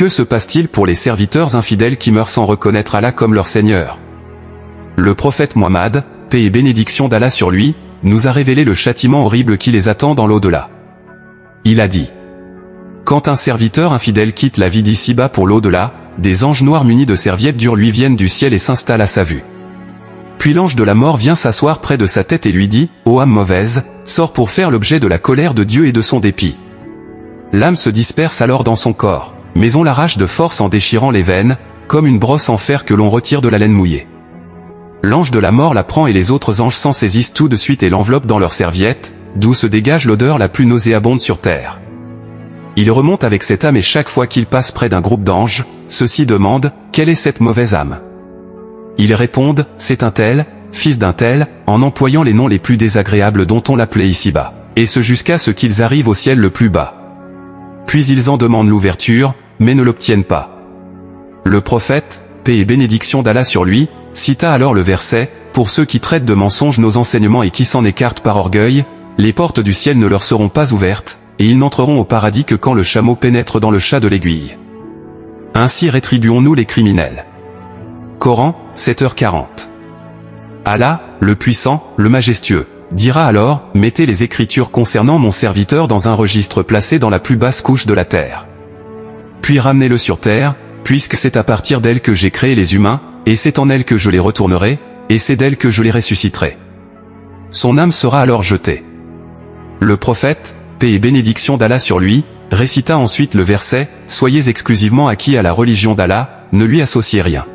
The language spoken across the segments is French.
Que se passe-t-il pour les serviteurs infidèles qui meurent sans reconnaître Allah comme leur Seigneur? Le prophète Muhammad, paix et bénédiction d'Allah sur lui, nous a révélé le châtiment horrible qui les attend dans l'au-delà. Il a dit: quand un serviteur infidèle quitte la vie d'ici-bas pour l'au-delà, des anges noirs munis de serviettes dures lui viennent du ciel et s'installent à sa vue. Puis l'ange de la mort vient s'asseoir près de sa tête et lui dit: ô âme mauvaise, sors pour faire l'objet de la colère de Dieu et de son dépit. L'âme se disperse alors dans son corps, mais on l'arrache de force en déchirant les veines, comme une brosse en fer que l'on retire de la laine mouillée. L'ange de la mort la prend et les autres anges s'en saisissent tout de suite et l'enveloppent dans leurs serviettes, d'où se dégage l'odeur la plus nauséabonde sur terre. Il remonte avec cette âme et chaque fois qu'il passe près d'un groupe d'anges, ceux-ci demandent: quelle est cette mauvaise âme? Ils répondent: c'est un tel, fils d'un tel, en employant les noms les plus désagréables dont on l'appelait ici-bas, et ce jusqu'à ce qu'ils arrivent au ciel le plus bas. Puis ils en demandent l'ouverture, mais ne l'obtiennent pas. Le prophète, paix et bénédiction d'Allah sur lui, cita alors le verset: pour ceux qui traitent de mensonges nos enseignements et qui s'en écartent par orgueil, les portes du ciel ne leur seront pas ouvertes, et ils n'entreront au paradis que quand le chameau pénètre dans le chat de l'aiguille. Ainsi rétribuons-nous les criminels. Coran, 7h40. Allah, le puissant, le majestueux, dira alors: mettez les écritures concernant mon serviteur dans un registre placé dans la plus basse couche de la terre. Puis ramenez-le sur terre, puisque c'est à partir d'elle que j'ai créé les humains, et c'est en elle que je les retournerai, et c'est d'elle que je les ressusciterai. Son âme sera alors jetée. Le prophète, paix et bénédiction d'Allah sur lui, récita ensuite le verset: soyez exclusivement acquis à la religion d'Allah, ne lui associez rien.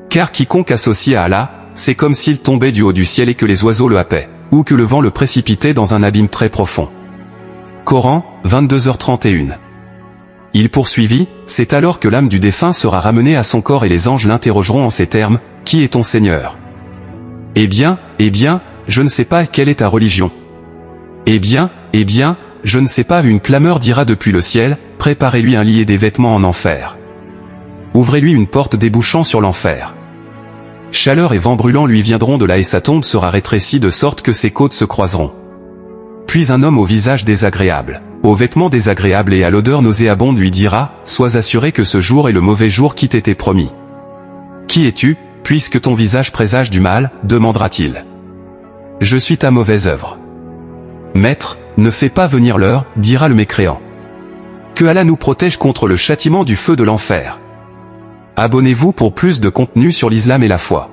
Car quiconque associe à Allah, c'est comme s'il tombait du haut du ciel et que les oiseaux le happaient, ou que le vent le précipitait dans un abîme très profond. Coran, 22h31. Il poursuivit: c'est alors que l'âme du défunt sera ramenée à son corps et les anges l'interrogeront en ces termes: qui est ton Seigneur? Eh bien, je ne sais pas quelle est ta religion. Eh bien, je ne sais pas, une clameur dira depuis le ciel: préparez-lui un lit et des vêtements en enfer. Ouvrez-lui une porte débouchant sur l'enfer. Chaleur et vent brûlant lui viendront de là et sa tombe sera rétrécie de sorte que ses côtes se croiseront. Puis un homme au visage désagréable, aux vêtements désagréables et à l'odeur nauséabonde lui dira: sois assuré que ce jour est le mauvais jour qui t'était promis. Qui es-tu, puisque ton visage présage du mal? Demandera-t-il. Je suis ta mauvaise œuvre. Maître, ne fais pas venir l'heure, dira le mécréant. Que Allah nous protège contre le châtiment du feu de l'enfer. Abonnez-vous pour plus de contenu sur l'islam et la foi.